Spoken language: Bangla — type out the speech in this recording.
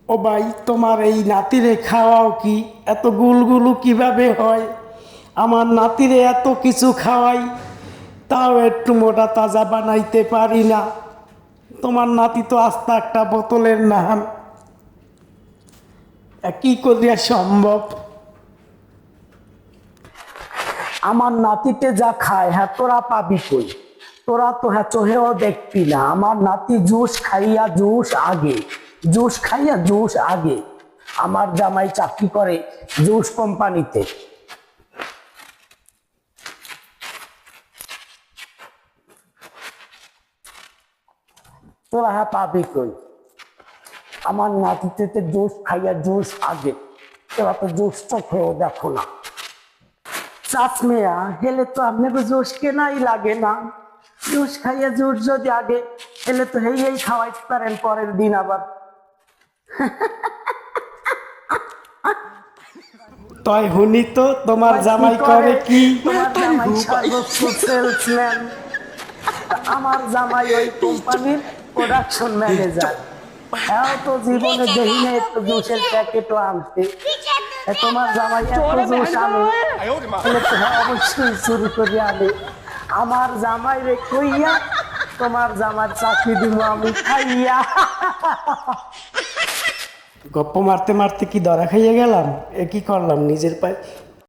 ও ভাই, তোমার এই নাতিরে খাওয়াও কি? এত গুলগুলু কিভাবে হয়? আমার নাতিরে এত কিছু খাওয়াই, তাও একটু মোটা তাজা বানাইতে পারি না। তোমার নাতি তো আস্তা একটা বোতলের নাম, কি করিয়া সম্ভব? আমার নাতিতে যা খায় হ্যাঁ তোরা পাবি কই? তোরা তো হ্যাঁ চোহেও দেখবি না। আমার নাতি জুস খাইয়া জুস আগে, জুস খাইয়া জুস আগে। আমার জামাই চাকরি করে জুস কোম্পানিতে। তোরা হ্যাঁ পাবি কই? আমার নাতিতে জুস খাইয়া জুস আগে। তোরা তো জুস তো খেয়েও দেখো না। চাষ মেয়া হেলে তো আপনাকে জুস কেনাই লাগে না। জুস খাইয়া জুস যদি আগে হেলে তো হেই খাওয়াইতে পারেন পরের দিন আবার। তাই হুনি তো তোমার জামাই করে কি? তোমার জামাই সর্বোচ্চ সেলসম্যান। আমার জামাই ওই কোম্পানির প্রোডাকশন ম্যানেজার। হ্যাঁ তো জীবনে দেখি না একটু জুসের প্যাকেটও আনতে। তোমার জামাই এত জুস আনে, তাহলে তো হ্যাঁ অবশ্যই চুরি করে আনে। আমার জামাই রে কইয়া তোমার জামার চাকরি দিব আমি খাইয়া। গপ্প মারতে মারতে কি ধরা খাইয়ে গেলাম? এ কি করলাম নিজের পায়ে?